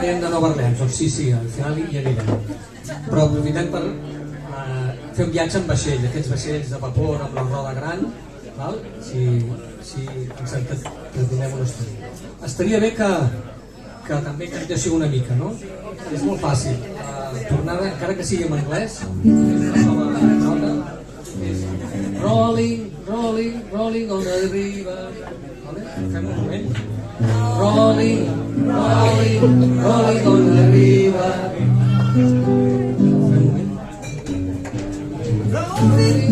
m'agradaria de Nova Orleans, doncs sí, al final hi anirem. Però aprofitem per fer un viatge amb vaixell, aquests vaixells de vapor amb la roda gran, val? Si ens entretenem una estona. Estaria bé que també cantéssiu una mica, no? És molt fàcil. Tornada, encara que sigui en anglès, la nova nota és rolling, rolling, rolling on the river. Vale? Fem un moment. Rolling, rolling, rolling on the river. Fem un moment. Rolling.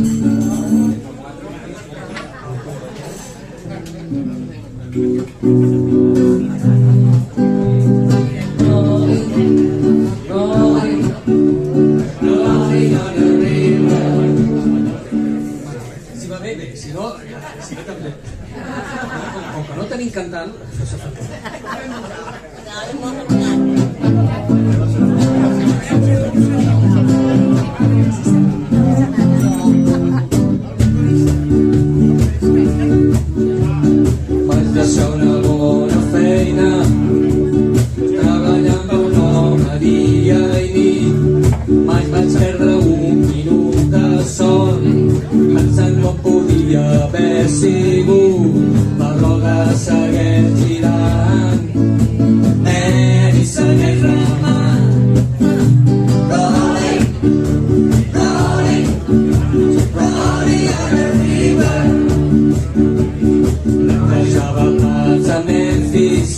Si no, també. Com que no tenim cantant, això s'ha fet. Vaig deixar una bona feina, treballant per un home dia i nit. Mai vaig perdre un minut de son, pensant no podia haver sigut. La roda segueix girant, i segueix remant. Rolling, rolling, rolling on the river. Netejava plats a Memphis,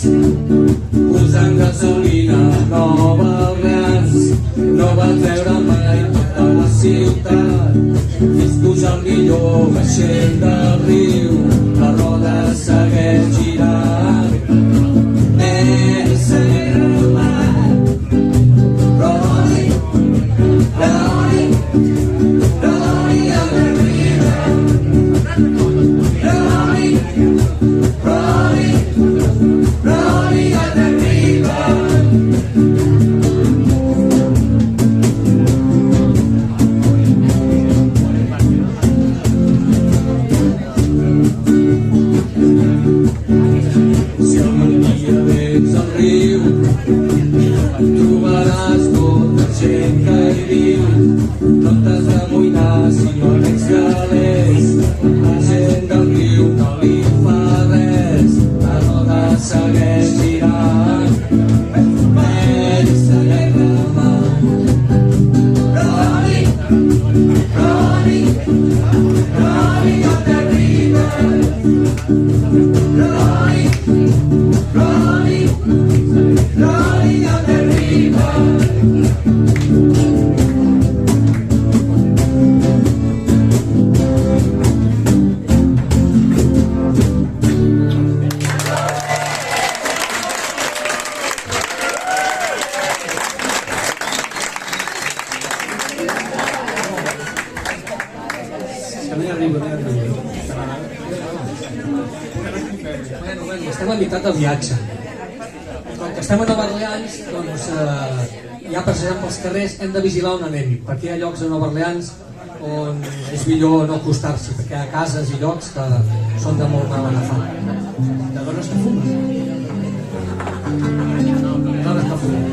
posant gasolina a Nova Orleans. No vaig veure mai tota la ciutat, fins pujar el millor vaixell del riu. La roda segueix girant, segueix remant. Rolling, rolling, rolling on the river. Rolling, rolling, rolling on the river. Trobaràs tota gent que hi viu, no t'has d'amoïnar si no ets galers. La gent del riu no li fa res, la roda segueix girant, segueix remant. Rolling, rolling, rolling on the river. Rolling, rolling, rolling on the river. Estem a meitat del viatge. Com que estem a Nova Orleans, doncs ja passejant pels carrers hem de vigilar on anem, perquè hi ha llocs a Nova Orleans on és millor no acostar-s'hi, perquè hi ha cases i llocs que són de molt mal agafar. De dones que fumen. Dones que fumen.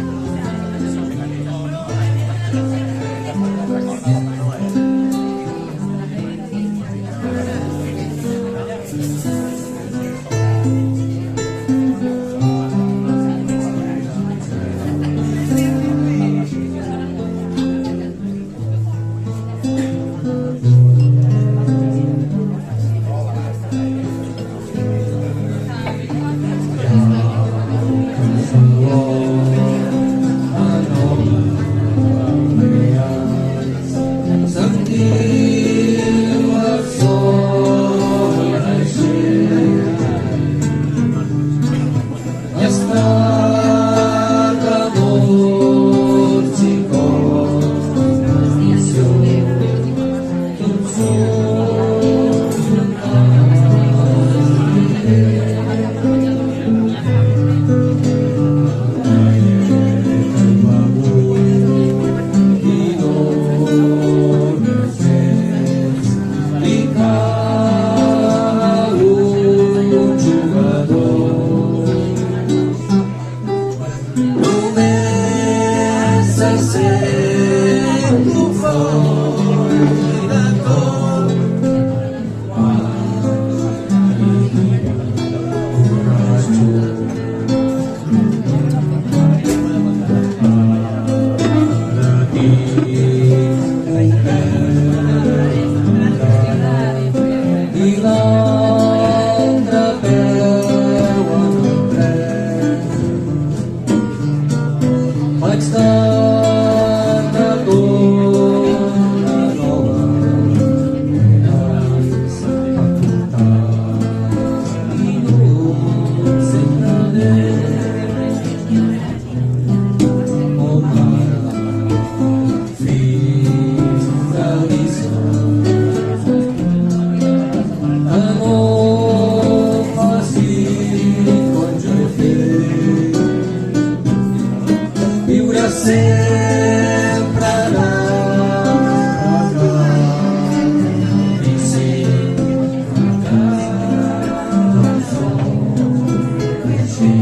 vaig dar-te tota nova eres per portar i no sempre oh mare fills d'Elisa que no faci com jo he fet viure sempre anar a casa i sempre a casa del sol creixent.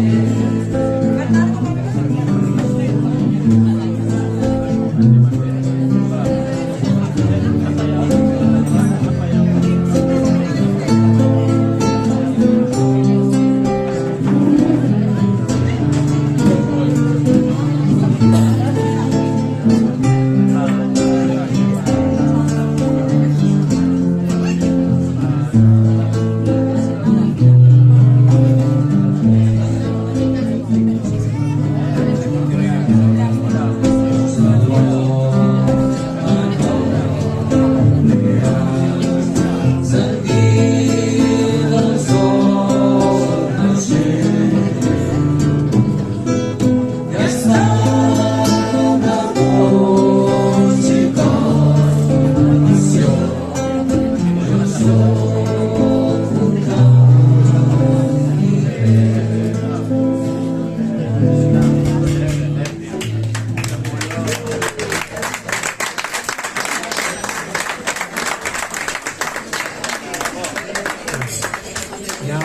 Ja,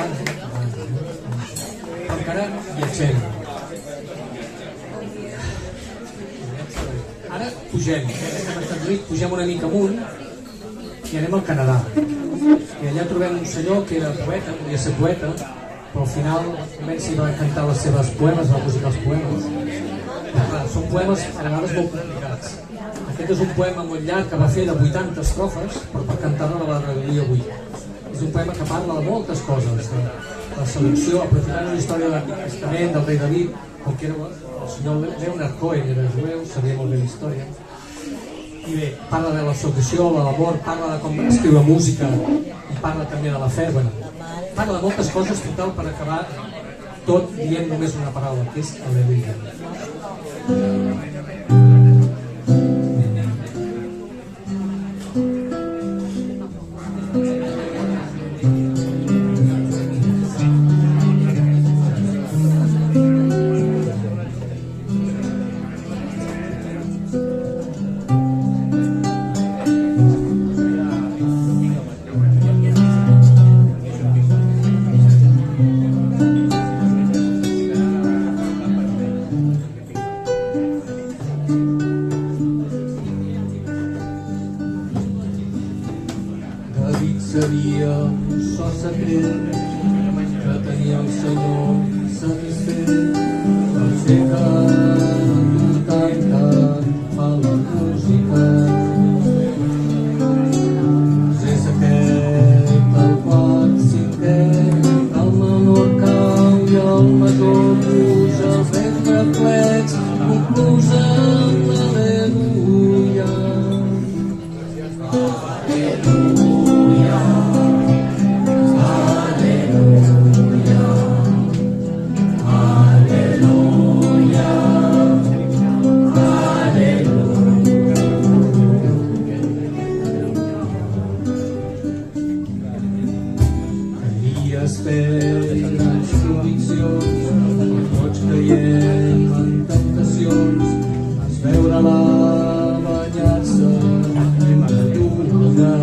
encara viatgem. Ara pugem, estem als Estats Units, pugem una mica amunt i anem al Canadà. I allà trobem un senyor que era poeta, volia ser poeta, però al final comença i va cantar les seves poemes, va musicar els poemes. I clar, són poemes a vegades molt complicats. Aquest és un poema molt llarg que va fer de 80 estrofes per cantar-lo a la rebel·lia avui. És un poema que parla de moltes coses, de la seducció, aprofitant una història de l'Antic del rei David, com que era el senyor Leonard Cohen, era jueu, sabia molt bé la història. I bé, parla de la seducció, de l'amor, parla de com escriure música i parla també de la fe, bueno, parla de moltes coses, total, per acabar tot dient només una paraula, que és al·leluia. Sabia un so secret que tenia el Senyor satisfet per ser que tant fa la música. És aquest el quart cinquè, el menor cau i el major puja, els ventre plets conclusa amb l'al·leluia. Grans conviccions, tots caiem en temptacions, es veure-la banyar-se de lluna.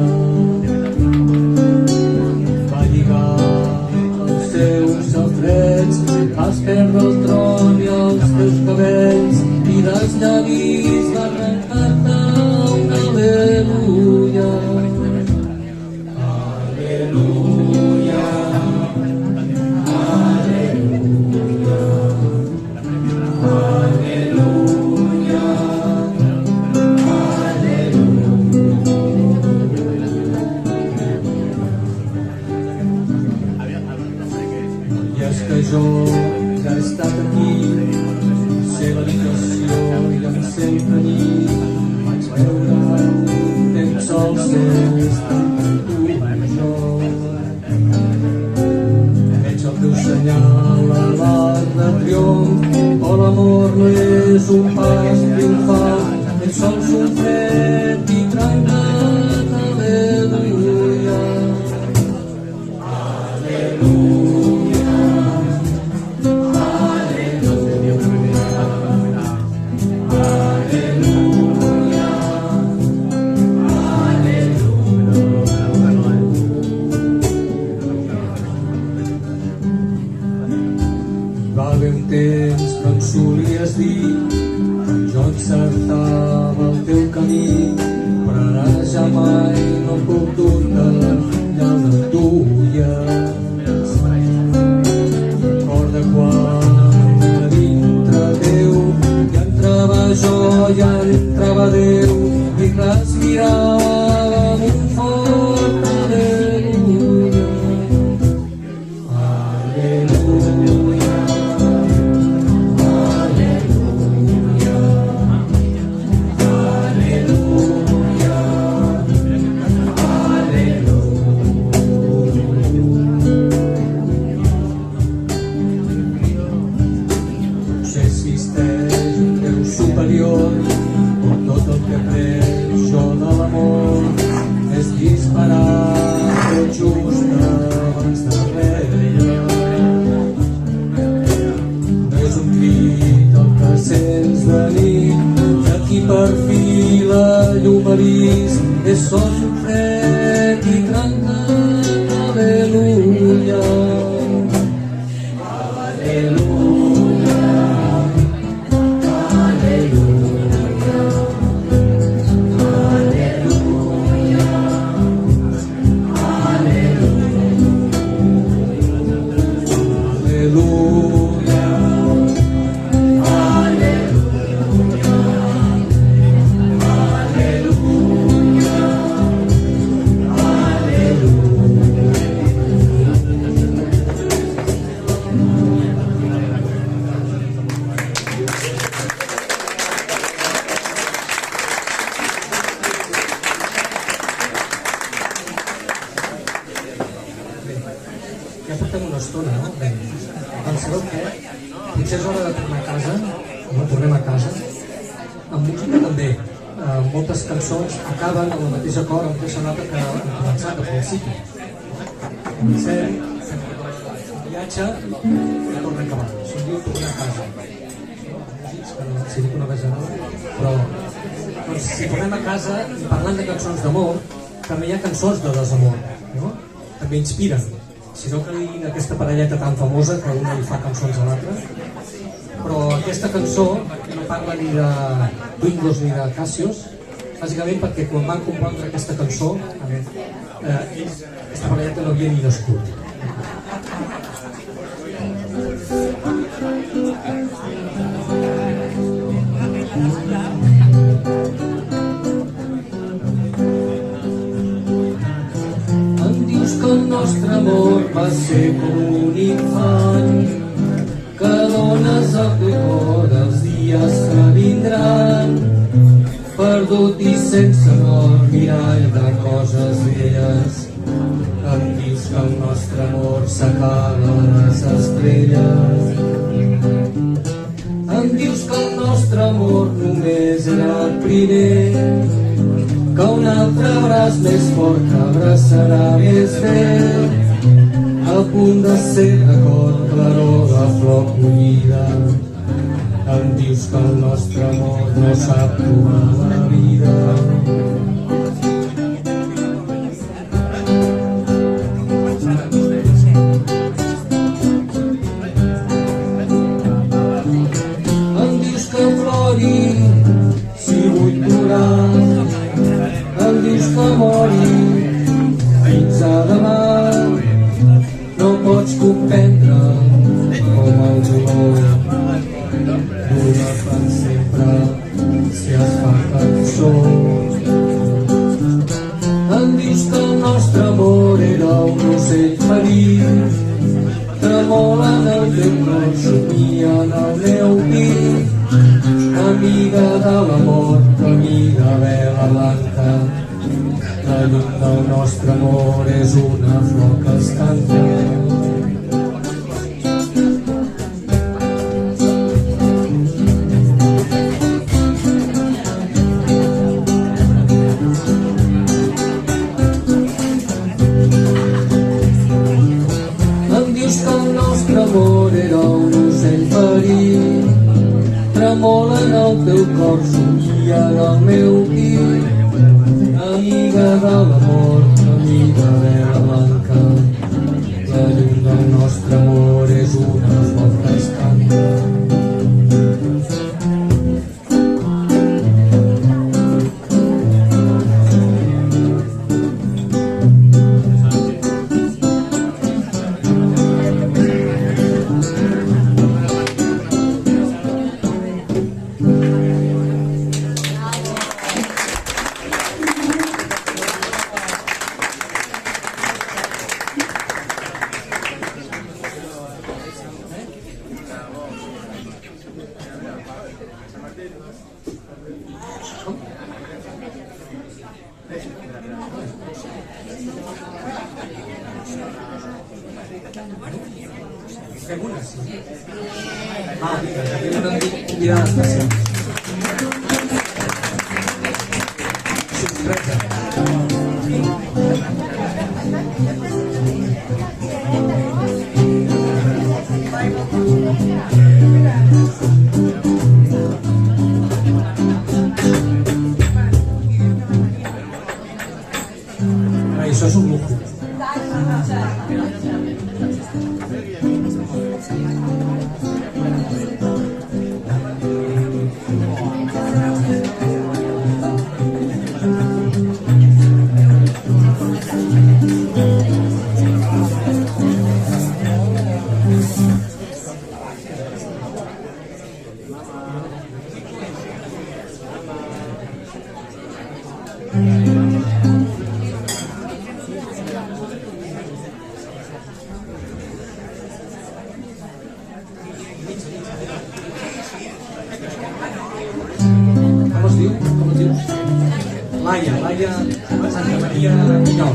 Va lligar els seus safareig, vas perdre el tron i els teus cabells, i dels llavis va arrencar-te un al·leluia. Al·leluia. I és que jo ja he estat aquí, sé la situació sempre nit vaig veure un temps al cel estant tu i jo. Veig el teu senyal a l'arc de triomf, però l'amor no és un pas triomfal, ets sols un fred i trencat, aleluia. Aleluia, aleluia, aleluia, va haver un temps que em solies dir jo encertava el teu camí, però ara ja mai no puc dur-te llana tuya. Recorda quan a dintre teu ja entrava jo, ja entrava Déu i respiràvem un fort aleluia. Aleluia, aleluia, aleluia, potser existeix un Déu superior, on tot el que he après jo de l'amor és disparar tot just abans de rebre. No és un crit el que sents de nit, i aquí per fi la llum ha vist, és sols un fred i trencat, aleluia. Aleluia, aleluia, aleluia, ja portem una estona, no? Bé, doncs sabeu què? Potser és hora de tornar a casa, no? Tornem a casa. En música també. Moltes cançons acaben amb el mateix acord, amb la mateixa nota que han començat al principi. Comencem, fem un viatge i tornem a acabar. Això es diu tornar a casa. Si dic una vegada, però doncs, si tornem a casa i parlant de cançons d'amor, també hi ha cançons de desamor, no? També inspiren. Si no creguin aquesta parelleta tan famosa que una li fa cançons a l'altra, però aquesta cançó no parla ni de Bingos ni de Casios, bàsicament perquè quan van compondre aquesta cançó ells, aquesta parelleta no havia ni nascut. Que el nostre amor va ser com un infant que dones a ple cor els dies que vindran, perdut i sense nord, mirall de coses velles. Em dius que el nostre amor s'acaba a les estrelles. Em dius que el nostre amor només era el primer, que un altre braç més fort que abraçarà més bé, a punt de ser record, claror de flor collida. Em dius que el nostre amor no sap trobar la vida. Em dius que plori si vull plorar, em dius que mori fins a demà. No pots comprendre com el dolor dura per sempre si es fa cançó. Em dius que el nostre amor era un ocell ferit, tremola en el teu cor, somia en el meu pit. amiga de l'amor, amiga vela blanca. La llum del nostre amor és una flor que es canta. L'amor era un ocell ferit, tremola en el teu cor, somia en el meu pit. Amiga de l'amor, amiga vela blanca, la llum del nostre amor és una flor que es canta. Fem una, sí. Vinga, tenim una convidada especial. Sorpresa. Això és un lujo. Com es dius? Laia Santa Maria Pinyol.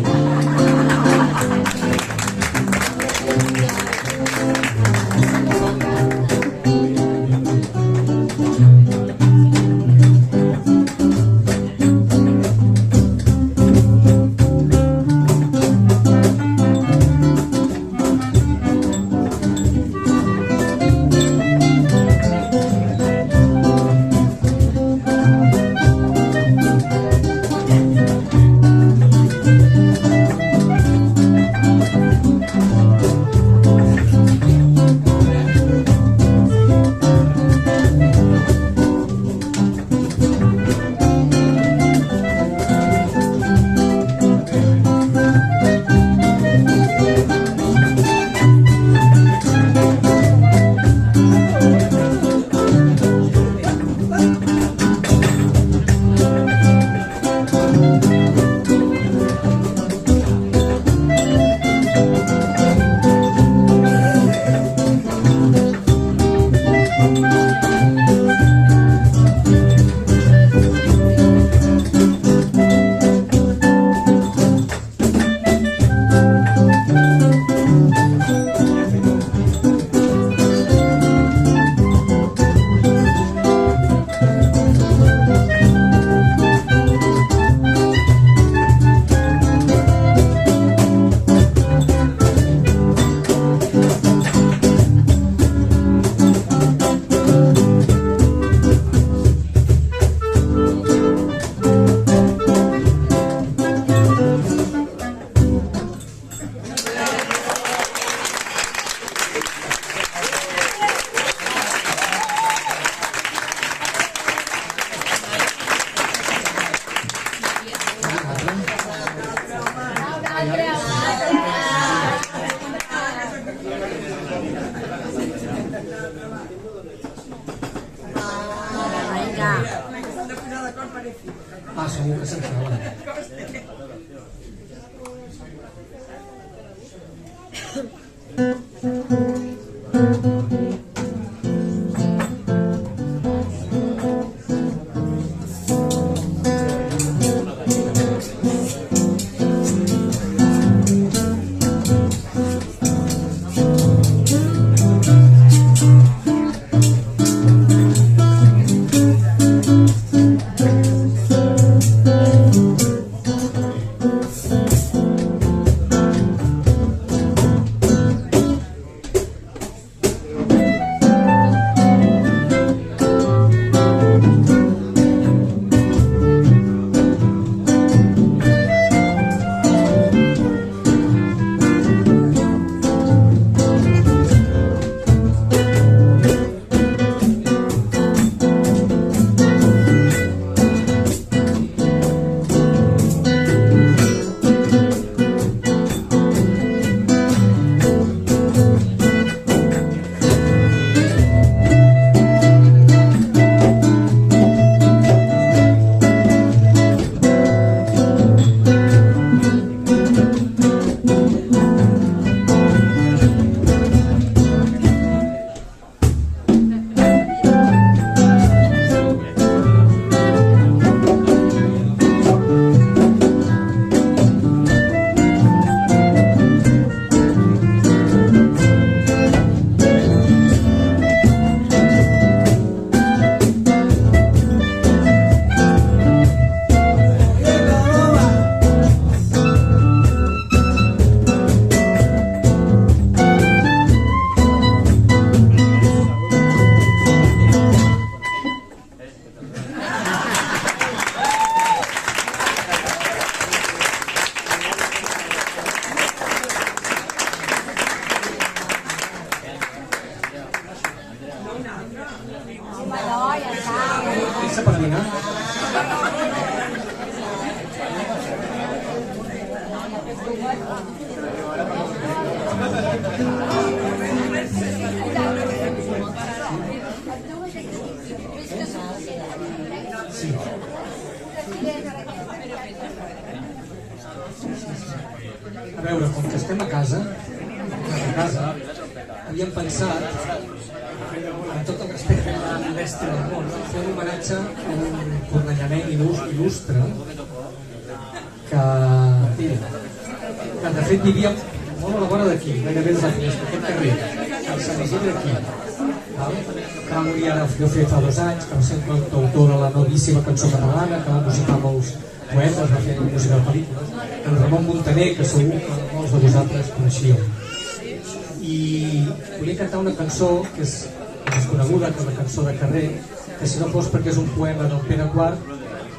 Segur que se'n troba. dinar. Sí. A veure, com que estem a casa, havíem pensat, amb tot el respecte a l'est del món, fer un homenatge a un cornellanenc il·lustre que de fet vivia molt a la vora d'aquí, gairebé des de la finestra, aquest carrer, el Sant Isidre aquí, que va morir ara fa 2 anys, que va ser un autor de la novíssima cançó catalana, que va musicar molts poetes, va fer música de pel·lícules, el Ramon Muntaner, que segur que molts de vosaltres coneixíeu. I volia cantar una cançó que és desconeguda, que és la cançó de carrer, que si no fos perquè és un poema del Pere IV,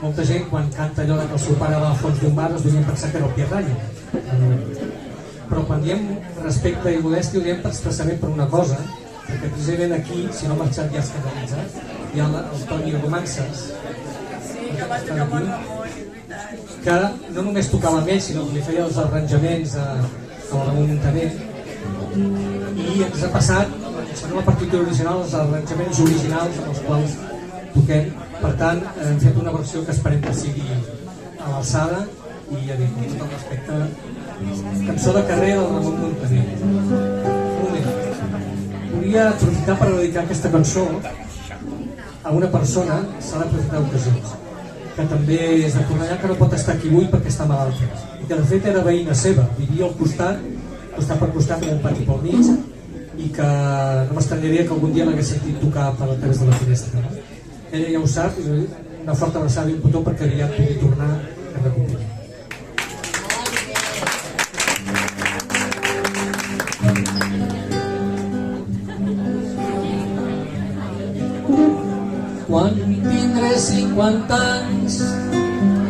molta gent quan canta allò que el seu pare va al fons d'un bar es devien pensar que era el Pierranya. Però quan diem respecte i modèstia ho diem expressament per una cosa, perquè precisament aquí, si no ha marxat ja escandalitzat, hi ha el Toni Romances, que no només tocava amb ell, sinó que li feia els arranjaments a la Ramon Muntaner, i ens ha passat, segons la partitura original, els arranjaments originals amb els quals toquem. Per tant, hem fet una versió que esperem que sigui a l'alçada i ja dic, amb tot el respecte, cançó de carrer del Ramon Muntaner. Un moment. Volia aprofitar per dedicar aquesta cançó a una persona, s'ha d'aprofitar ocasions, que també és de Cornellà, que no pot estar aquí avui perquè està malalta, i que de fet era veïna seva, vivia al costat per costat, amb un pati pel mig, i que no m'estranyaria que algun dia l'hagués sentit tocar per a través de la finestra. Ella ja ho sap, una forta abraçada i un petó perquè aviat pugui tornar a recuperar. Quan tindré 50 anys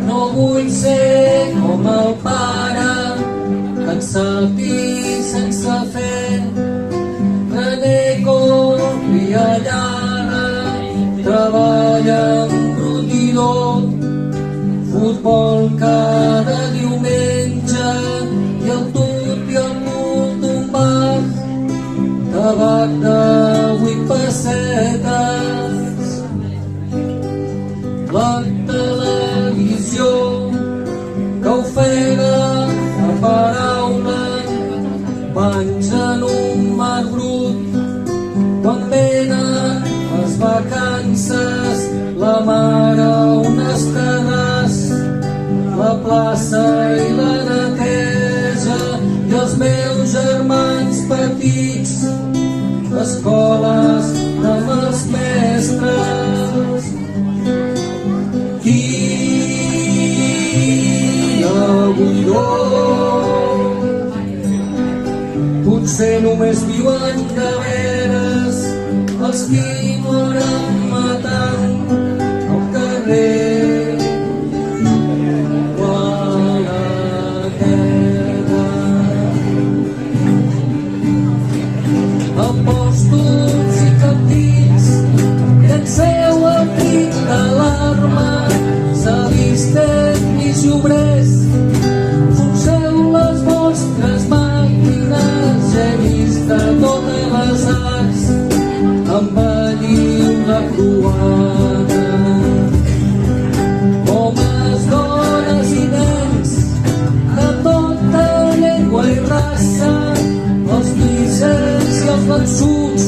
no vull ser com el pare que en salti sense fer renego i allara, treballa amb rotidor, futbol cada diumenge i el tub i el cul d'un bar, tabac de 8 pessetes. La televisió que ofega a paraula, banys en un mar brut, quan venen les vacances, la mare un escarràs, la plaça i la neteja, i els meus germans petits, escoles amb els mestres. Quina buidor, potser només viuen de veres els qui moren matant al carrer. Quan queda apòstols i capdits, llanceu el crit d'alarma, s'avisten i obrers, forceu les vostres màquines, genis de totes les arts, embelliu la croada. Homes, dones i nens, de tota llengua i raça, els misers i els vençuts,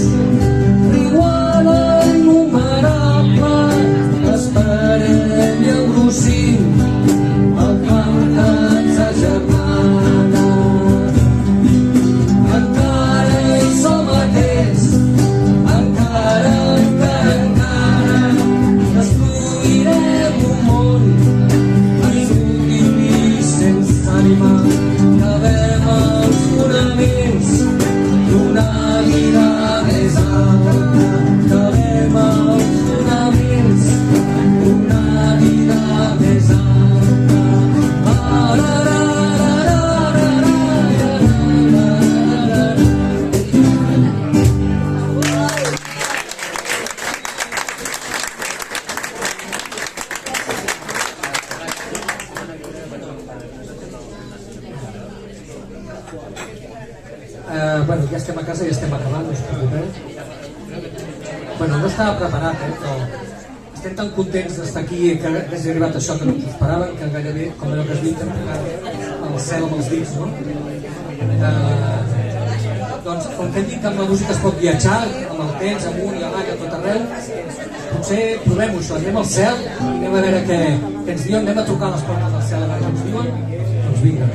riuada innumerable, esperem i engrossim el mar. bueno, ja estem a casa, ja estem acabant, no us preocupeu. Bueno, no estava preparat, però estem tan contents d'estar aquí que hagi arribat això que no ens ho esperàvem, que gairebé, com allò que es diu, el cel amb els dits, no? Doncs, com que hem dit que amb la música es pot viatjar, amb el temps, amunt i avall, a tot arreu, potser provem-ho això, anem al cel i anem a veure què ens diuen, anem a trucar a les portes del cel a veure què ens diuen, doncs vinga.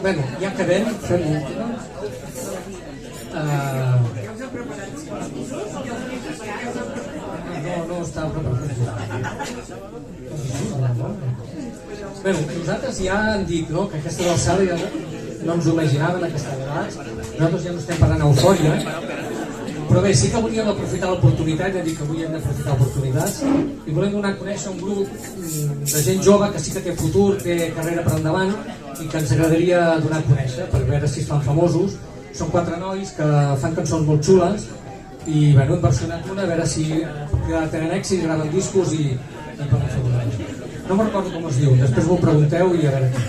Bueno, ja acabem, fem l'última. No estava preparat. Bé, nosaltres ja hem dit, no?, que aquesta del cel ja no ens ho imaginàvem, aquesta vegada. Nosaltres ja no estem parlant eufòria, però bé, sí que volíem aprofitar l'oportunitat, ja dic que avui hem d'aprofitar oportunitats, i volem donar a conèixer un grup de gent jove que sí que té futur, té carrera per endavant, i que ens agradaria donar a conèixer, per veure si es fan famosos. Són 4 nois que fan cançons molt xules, i bueno, hem versionat una, a veure si tenen èxit, graven discos i poden fer una. No me'n recordo com es diu, després m'ho pregunteu i a veure què.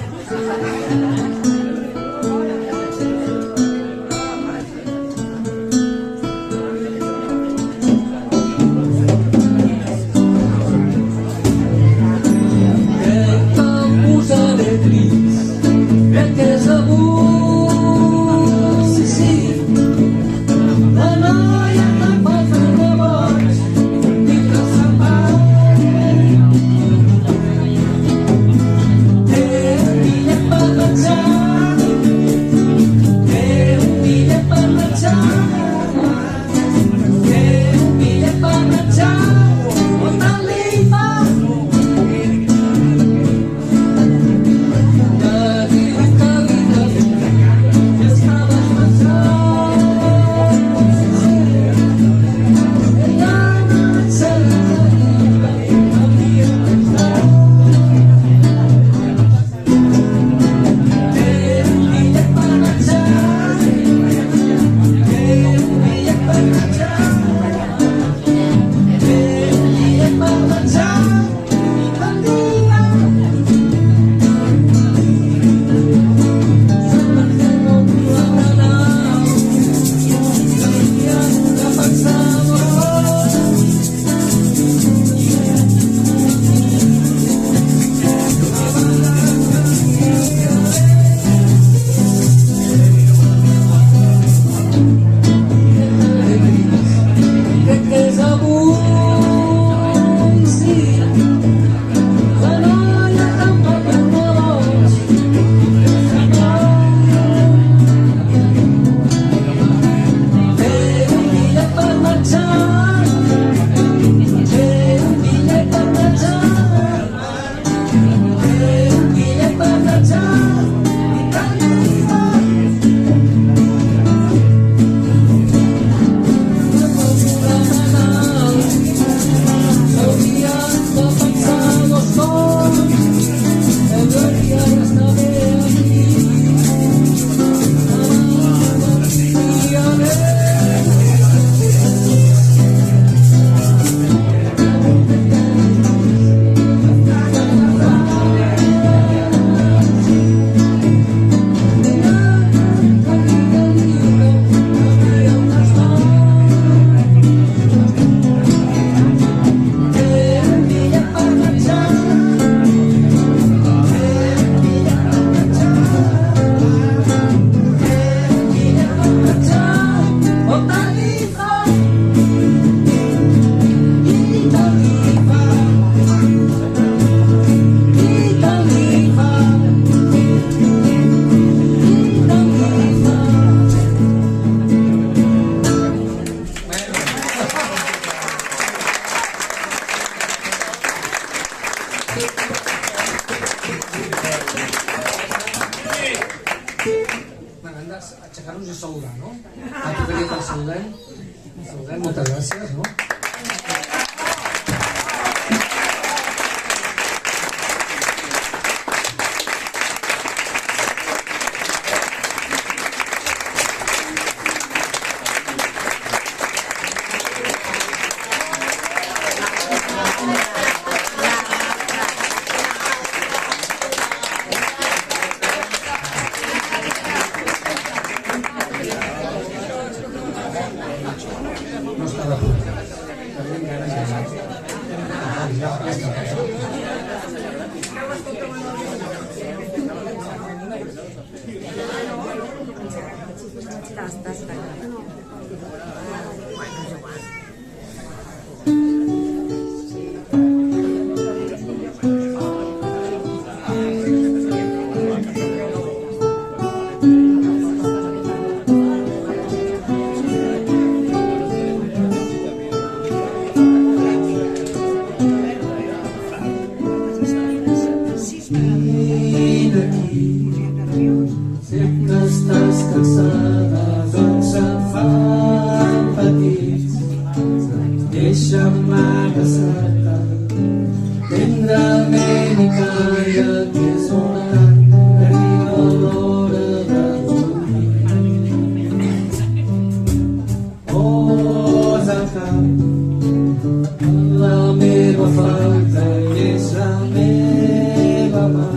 hem d'aixecar-nos i saludar, no? A tu que el saludem, moltes gràcies, no? No està de punt. Tenim ganes de ja sempre estàs cansada, doncs em fan petits. Deixa'm abraçar-te tendrament i calla que és una que arriba l'hora de dormir. Posa-te en la meva falta i és la meva mà.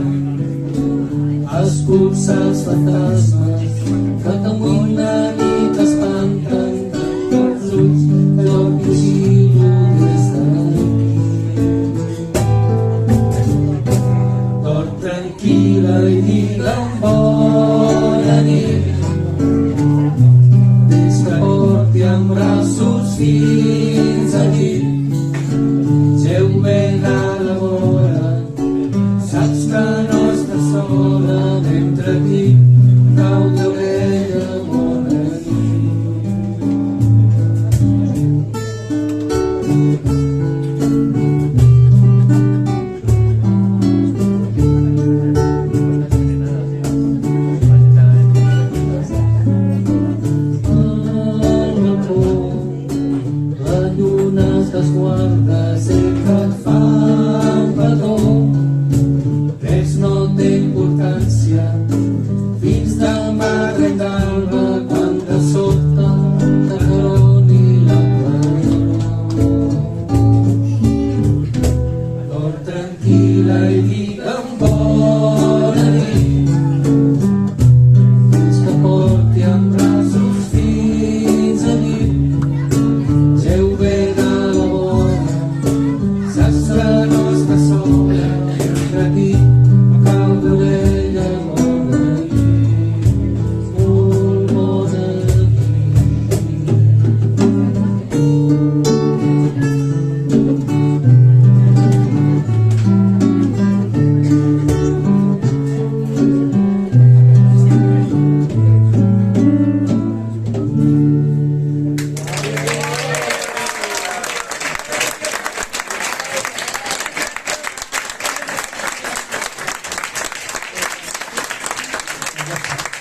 Expulsa els fantasmes que t'amoïnen i t'espanten dels ulls que jo vigilo des d'aquí. Dorm tranquil·la i digue'm bona nit. Des que porti en braços fins aquí. Geu ben a la vora, saps que no estàs sola mentre aquí cau d'orella bona nit. Al balcó la lluna s'esguarda, sé que et fa un petó. Res no té importància fins demà rendalva quan de sobte t'acaroni la claror. Dorm tranquil·la i digue'm bona nit. Fins que porti en braços fins a nit. Geu ben a la vora, saps que no està sola mentre aquí cau d'orella bona nit, molt bona nit. Ja està.